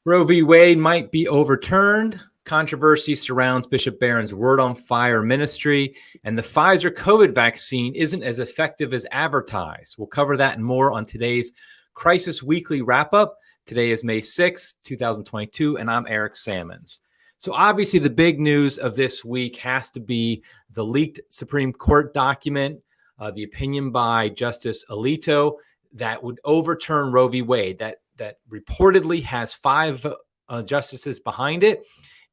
Roe v. Wade might be overturned. Controversy surrounds Bishop Barron's Word on Fire ministry, and the Pfizer Covid vaccine isn't as effective as advertised. We'll cover that and more on today's Crisis Weekly wrap-up. Today is May 6, 2022, and I'm Eric Sammons. So obviously the big news of this week has to be the leaked Supreme Court document, the opinion by Justice Alito that would overturn Roe v. Wade, that reportedly has five justices behind it.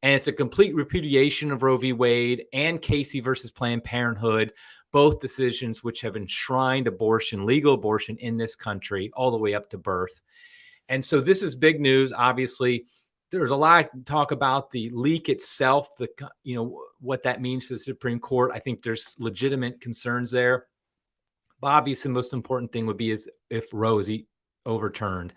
And it's a complete repudiation of Roe v. Wade and Casey versus Planned Parenthood, both decisions which have enshrined abortion, legal abortion in this country, all the way up to birth. And so this is big news. Obviously, there's a lot of talk about the leak itself, what that means for the Supreme Court. I think there's legitimate concerns there. But obviously, the most important thing would be is if Roe is overturned.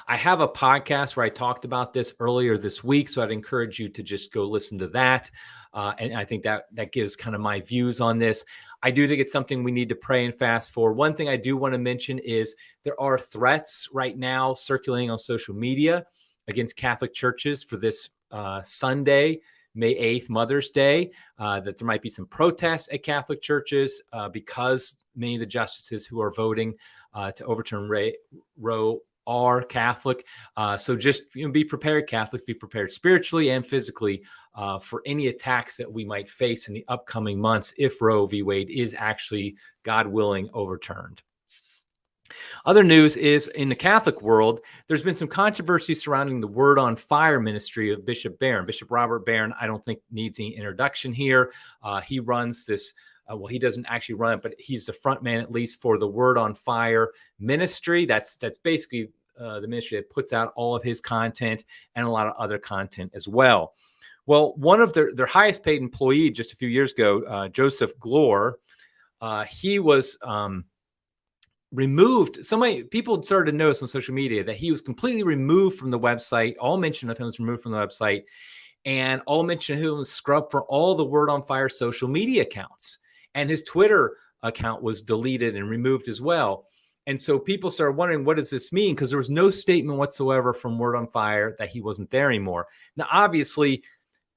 I have a podcast where I talked about this earlier this week, so I'd encourage you to just go listen to that. And I think that gives kind of my views on this. I do think it's something we need to pray and fast for. One thing I do want to mention is there are threats right now circulating on social media against Catholic churches for this Sunday, May 8th, Mother's Day, that there might be some protests at Catholic churches because many of the justices who are voting to overturn Roe are Catholic. So just be prepared, Catholics, be prepared spiritually and physically for any attacks that we might face in the upcoming months if Roe v. Wade is actually, God willing, overturned. Other news is in the Catholic world, there's been some controversy surrounding the Word on Fire ministry of Bishop Barron. Bishop Robert Barron, I don't think needs any introduction here. He runs this, he doesn't actually run it, but he's the front man, at least, for the Word on Fire ministry. That's basically the ministry that puts out all of his content and a lot of other content as well. Well, one of their highest paid employee just a few years ago, Joseph Glore, he was removed. People started to notice on social media that he was completely removed from the website. All mention of him was removed from the website, and all mention of him was scrubbed for all the Word on Fire social media accounts. And his Twitter account was deleted and removed as well. And so people started wondering, what does this mean? Because there was no statement whatsoever from Word on Fire that he wasn't there anymore. Now, obviously,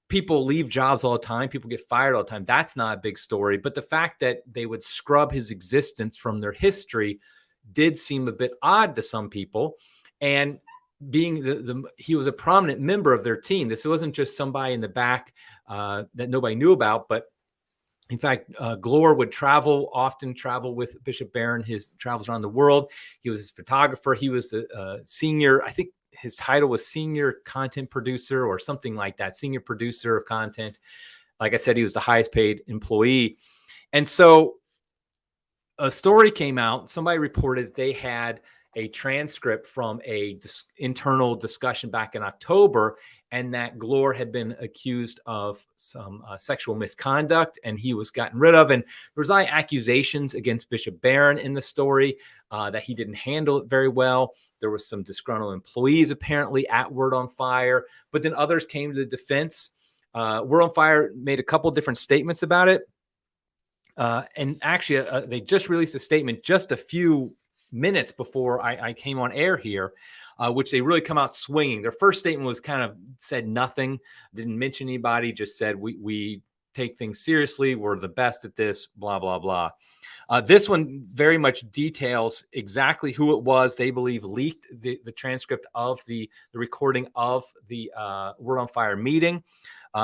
people leave jobs all the time. People get fired all the time. That's not a big story. But the fact that they would scrub his existence from their history did seem a bit odd to some people. And being he was a prominent member of their team. This wasn't just somebody in the back that nobody knew about, but in fact, Glore would often travel with Bishop Barron, his travels around the world. He was his photographer. He was the senior, I think his title was senior content producer or something like that, senior producer of content. Like I said, he was the highest paid employee. And so a story came out. Somebody reported they had a transcript from a internal discussion back in October, and that Glore had been accused of some sexual misconduct, and he was gotten rid of. And there was accusations against Bishop Barron in the story that he didn't handle it very well. There was some disgruntled employees apparently at Word on Fire, but then others came to the defense. Word on Fire made a couple different statements about it. And actually, they just released a statement just a few minutes before I came on air here, which they really come out swinging. Their first statement was kind of said nothing, didn't mention anybody, just said, we take things seriously. We're the best at this, blah, blah, blah. This one very much details exactly who it was they believe leaked the transcript of the recording of the Word on Fire meeting.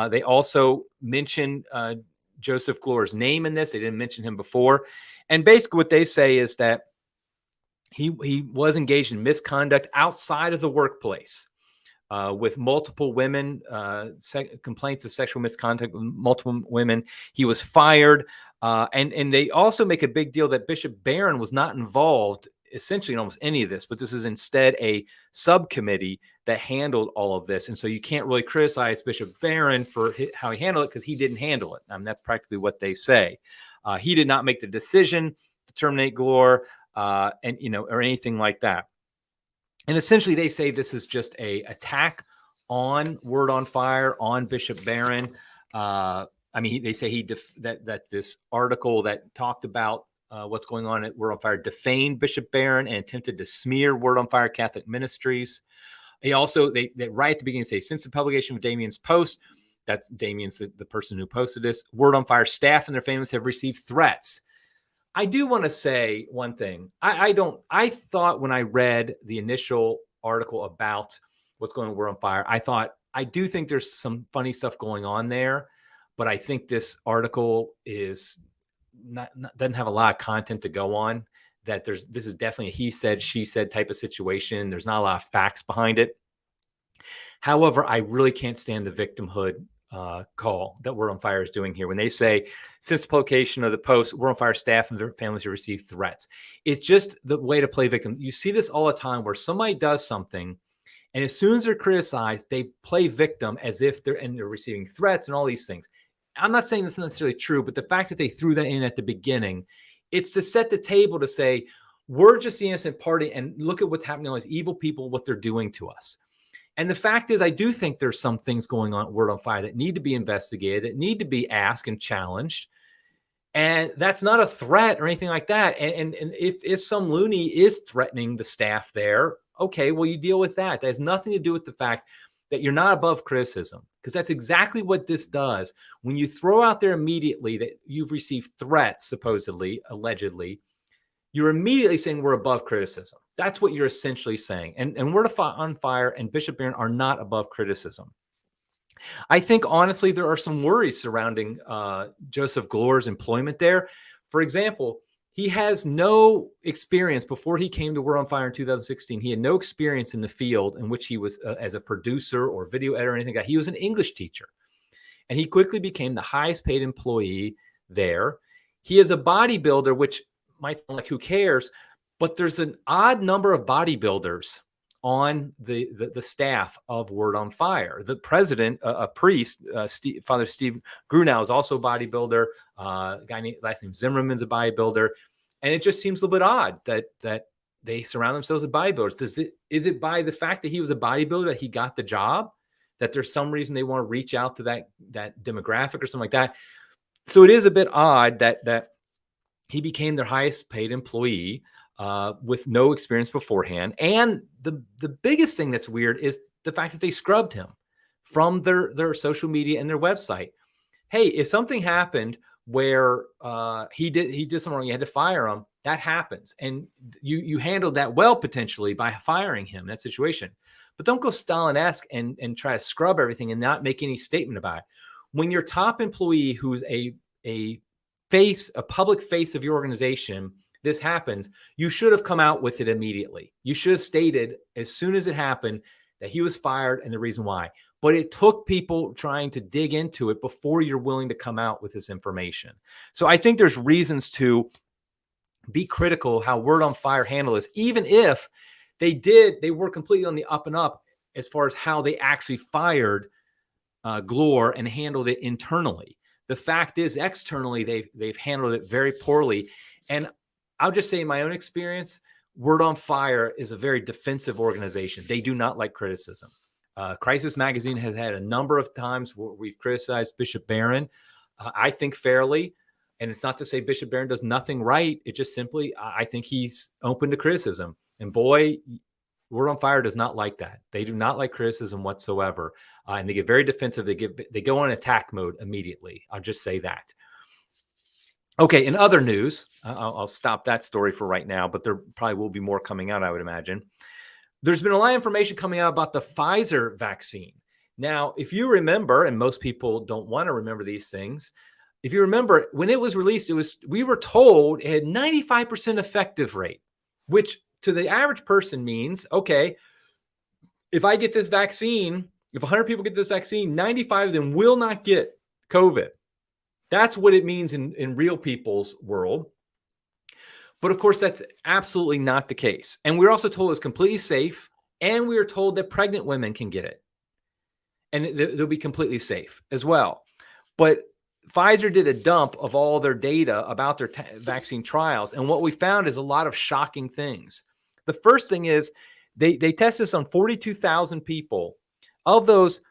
They also mention Joseph Glore's name in this. They didn't mention him before. And basically what they say is that he was engaged in misconduct outside of the workplace with multiple women, complaints of sexual misconduct with multiple women. He was fired. And they also make a big deal that Bishop Barron was not involved essentially in almost any of this, but this is instead a subcommittee that handled all of this. And so you can't really criticize Bishop Barron for how he handled it because he didn't handle it. That's practically what they say. He did not make the decision to terminate Glore or anything like that. And essentially they say this is just a attack on Word on Fire, on Bishop Barron. They say that this article that talked about what's going on at Word on Fire defamed Bishop Barron and attempted to smear Word on Fire Catholic Ministries. They also, they right at the beginning say, since the publication of Damien's post, that's Damien's the person who posted this, Word on Fire staff and their families have received threats. I do want to say one thing. I thought when I read the initial article about what's going on with Word on Fire, I do think there's some funny stuff going on there, but I think this article is doesn't have a lot of content to go on. That this is definitely a he said, she said type of situation. There's not a lot of facts behind it. However, I really can't stand the victimhood call that Word on Fire is doing here when they say, since the publication of the post, Word on Fire staff and their families have received threats. It's just the way to play victim. You see this all the time where somebody does something, and as soon as they're criticized, they play victim as if they're receiving threats and all these things. I'm not saying that's necessarily true, but the fact that they threw that in at the beginning, it's to set the table to say, we're just the innocent party, and look at what's happening to all these evil people, what they're doing to us. And the fact is, I do think there's some things going on at Word on Fire that need to be investigated, that need to be asked and challenged. And that's not a threat or anything like that. And if some loony is threatening the staff there, okay, well, you deal with that. That has nothing to do with the fact that you're not above criticism, because that's exactly what this does. When you throw out there immediately that you've received threats, supposedly, allegedly, you're immediately saying we're above criticism. That's what you're essentially saying. And Word on Fire and Bishop Barron are not above criticism. I think, honestly, there are some worries surrounding Joseph Glor's employment there. For example, he has no experience before he came to Word on Fire in 2016. He had no experience in the field in which he was as a producer or video editor or anything like that. He was an English teacher, and he quickly became the highest paid employee there. He is a bodybuilder, which might sound like who cares, but there's an odd number of bodybuilders on the staff of Word on Fire. The president, a priest, Father Steve Grunow, is also a bodybuilder. A guy named last name Zimmerman's a bodybuilder, and it just seems a little bit odd that they surround themselves with bodybuilders. Is it by the fact that he was a bodybuilder that he got the job? That there's some reason they want to reach out to that demographic or something like that? So it is a bit odd that he became their highest paid employee with no experience beforehand. And the biggest thing that's weird is the fact that they scrubbed him from their social media and their website. Hey, if something happened where he did something wrong, you had to fire him, that happens. And you handled that well, potentially, by firing him in that situation. But don't go Stalin-esque and try to scrub everything and not make any statement about it. When your top employee, who's a public face of your organization, this happens, you should have come out with it immediately. You should have stated as soon as it happened that he was fired and the reason why. But it took people trying to dig into it before you're willing to come out with this information. So I think there's reasons to be critical of how Word on Fire handled this, even if they were completely on the up and up as far as how they actually fired Glor and handled it internally. The fact is, externally, they've handled it very poorly. And I'll just say, in my own experience, Word on Fire is a very defensive organization. They do not like criticism. Crisis Magazine has had a number of times where we've criticized Bishop Barron, I think fairly. And it's not to say Bishop Barron does nothing right. It just simply, I think he's open to criticism. And boy, Word on Fire does not like that. They do not like criticism whatsoever. And they get very defensive. They go on attack mode immediately. I'll just say that. Okay, in other news, I'll stop that story for right now, but there probably will be more coming out, I would imagine. There's been a lot of information coming out about the Pfizer vaccine. Now, if you remember, and most people don't want to remember these things, if you remember, when it was released, we were told it had 95% effective rate, which to the average person means, okay, if I get this vaccine, if 100 people get this vaccine, 95 of them will not get COVID. That's what it means in real people's world. But of course, that's absolutely not the case. And we're also told it's completely safe. And we are told that pregnant women can get it. And they'll be completely safe as well. But Pfizer did a dump of all their data about their vaccine trials. And what we found is a lot of shocking things. The first thing is they tested this on 42,000 people. Of those,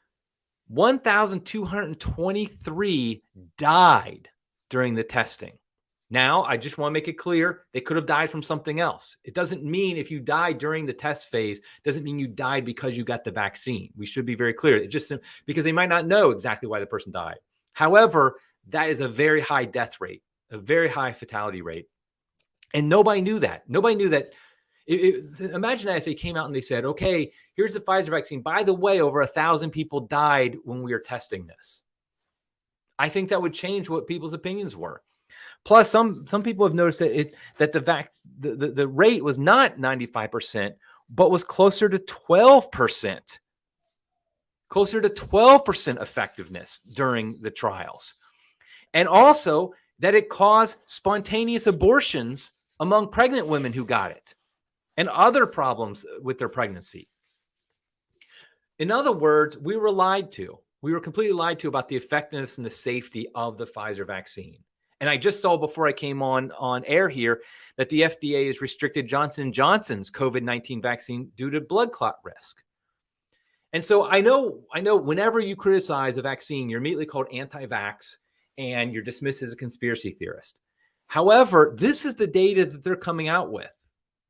1,223 died during the testing. Now, I just want to make it clear, they could have died from something else. It doesn't mean if you died during the test phase, doesn't mean you died because you got the vaccine. We should be very clear. It just because they might not know exactly why the person died. However, that is a very high death rate, a very high fatality rate. And nobody knew that. Nobody knew that. Imagine that if they came out and they said, okay, here's the Pfizer vaccine. By the way, over 1,000 people died when we were testing this. I think that would change what people's opinions were. Plus, some people have noticed that the rate was not 95%, but was closer to 12%. Closer to 12% effectiveness during the trials. And also that it caused spontaneous abortions among pregnant women who got it and other problems with their pregnancy. In other words, we were lied to. We were completely lied to about the effectiveness and the safety of the Pfizer vaccine. And I just saw before I came on air here that the FDA has restricted Johnson & Johnson's COVID-19 vaccine due to blood clot risk. And so I know whenever you criticize a vaccine, you're immediately called anti-vax and you're dismissed as a conspiracy theorist. However, this is the data that they're coming out with,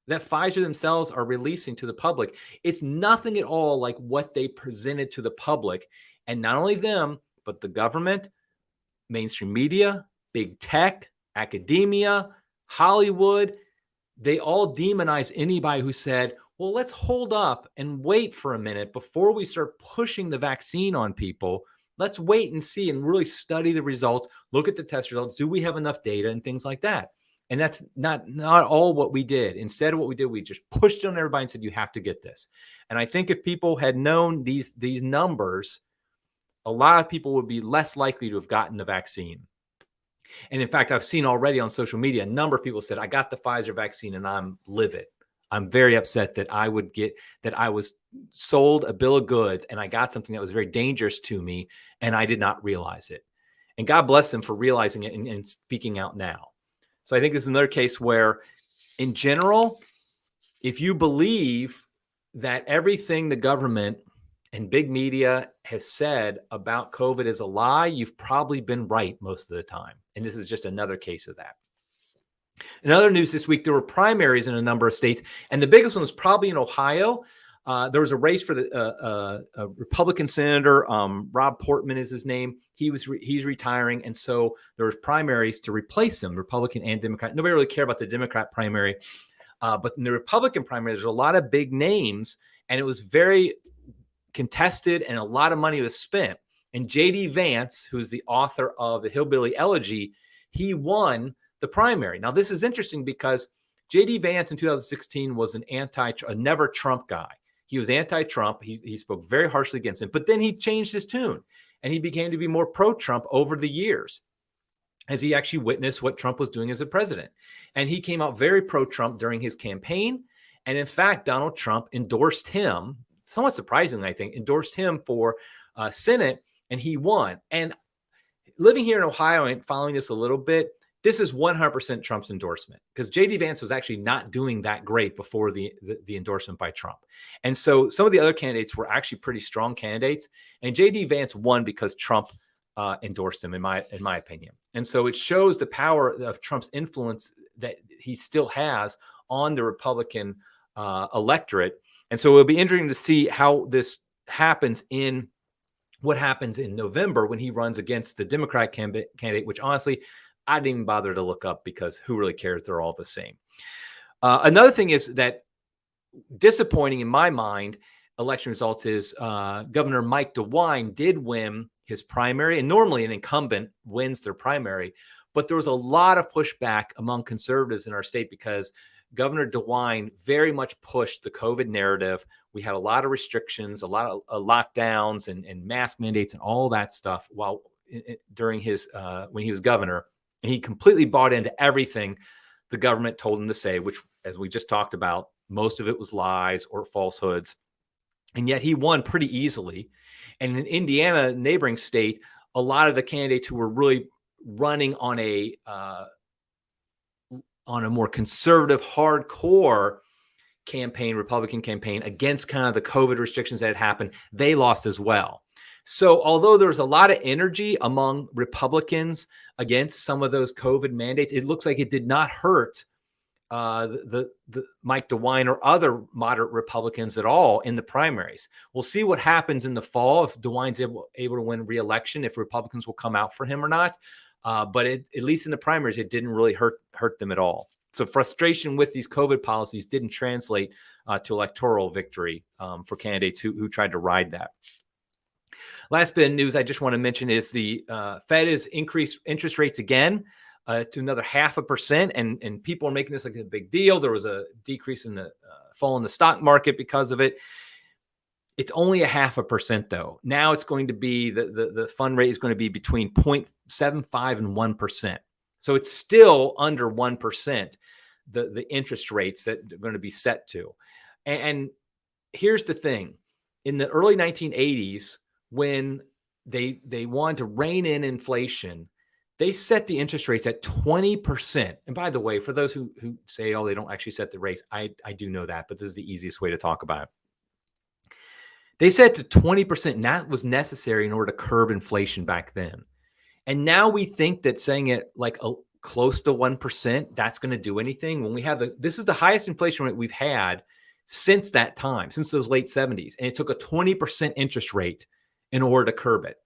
that Pfizer themselves are releasing to the public. It's nothing at all like what they presented to the public. And not only them, but the government, mainstream media, big tech, academia, Hollywood, they all demonize anybody who said, well, let's hold up and wait for a minute before we start pushing the vaccine on people. Let's wait and see and really study the results, look at the test results. Do we have enough data and things like that? And that's not all what we did. Instead of what we did, we just pushed on everybody and said, you have to get this. And I think if people had known these numbers, a lot of people would be less likely to have gotten the vaccine. And in fact, I've seen already on social media, a number of people said, I got the Pfizer vaccine and I'm livid. I'm very upset that I was sold a bill of goods and I got something that was very dangerous to me and I did not realize it. And God bless them for realizing it and speaking out now. So I think this is another case where, in general, if you believe that everything the government and big media has said about COVID is a lie, you've probably been right most of the time. And this is just another case of that. In other news this week, there were primaries in a number of states, and the biggest one was probably in Ohio. There was a race for the Republican senator, Rob Portman is his name. He's retiring, and so there was primaries to replace him, Republican and Democrat. Nobody really cared about the Democrat primary, but in the Republican primary, there's a lot of big names, and it was very contested, and a lot of money was spent. And J.D. Vance, who's the author of the Hillbilly Elegy, he won the primary. Now, this is interesting because J.D. Vance in 2016 was a never Trump guy. He was anti-Trump. He spoke very harshly against him, but then he changed his tune and he became to be more pro-Trump over the years as he actually witnessed what Trump was doing as a president. And he came out very pro-Trump during his campaign. And in fact, Donald Trump endorsed him, somewhat surprisingly, I think, endorsed him for Senate, and he won. And living here in Ohio and following this a little bit, this is 100% Trump's endorsement because J.D. Vance was actually not doing that great before the endorsement by Trump. And so some of the other candidates were actually pretty strong candidates. And J.D. Vance won because Trump endorsed him, in my opinion. And so it shows the power of Trump's influence that he still has on the Republican electorate. And so it'll be interesting to see how this happens what happens in November when he runs against the Democrat candidate, which honestly, I didn't even bother to look up because who really cares? They're all the same. Another thing is that disappointing in my mind, election results is Governor Mike DeWine did win his primary. And normally an incumbent wins their primary. But there was a lot of pushback among conservatives in our state because Governor DeWine very much pushed the COVID narrative. We had a lot of restrictions, a lot of lockdowns and mask mandates and all that stuff during his when he was governor. And he completely bought into everything the government told him to say, which, as we just talked about, most of it was lies or falsehoods. And yet he won pretty easily. And in Indiana, neighboring state, a lot of the candidates who were really running on a more conservative, hardcore campaign, Republican campaign, against kind of the COVID restrictions that had happened, they lost as well. So although there's a lot of energy among Republicans against some of those COVID mandates, it looks like it did not hurt the Mike DeWine or other moderate Republicans at all in the primaries. We'll see what happens in the fall if DeWine's able to win re-election, if Republicans will come out for him or not. But at least in the primaries, it didn't really hurt them at all. So frustration with these COVID policies didn't translate to electoral victory for candidates who tried to ride that. Last bit of news I just want to mention is the Fed has increased interest rates again to another 0.5%, and people are making this like a big deal. There was a decrease in the fall in the stock market because of it. It's only 0.5% though. Now it's going to be the fund rate is going to be between 0.75 and 1%. So it's still under 1%, the interest rates that are going to be set to. And here's the thing. In the early 1980s, when they wanted to rein in inflation, they set the interest rates at 20%. And by the way, for those who say, oh, they don't actually set the rates, I do know that, but this is the easiest way to talk about it. They set to 20%, and that was necessary in order to curb inflation back then. And now we think that saying it like close to 1%, that's going to do anything when we have this is the highest inflation rate we've had since that time, since those late 70s. And it took a 20% interest rate in order to curb it.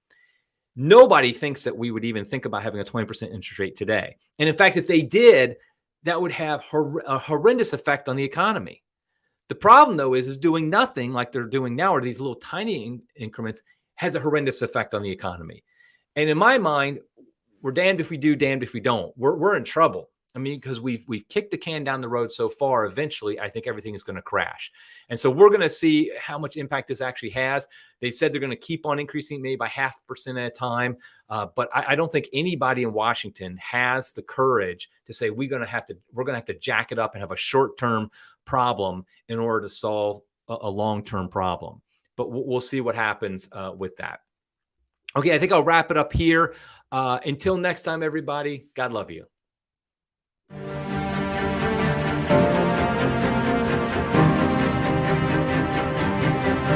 Nobody thinks that we would even think about having a 20% interest rate today. And in fact, if they did, that would have a horrendous effect on the economy. The problem, though, is doing nothing like they're doing now, or these little tiny increments, has a horrendous effect on the economy. And in my mind, we're damned if we do, damned if we don't. We're in trouble. I mean, because we've kicked the can down the road so far, eventually, I think everything is going to crash. And so we're going to see how much impact this actually has. They said they're going to keep on increasing maybe by 0.5% at a time. But I don't think anybody in Washington has the courage to say we're going to have to jack it up and have a short-term problem in order to solve a long-term problem. But we'll see what happens with that. Okay, I think I'll wrap it up here. Until next time, everybody, God love you.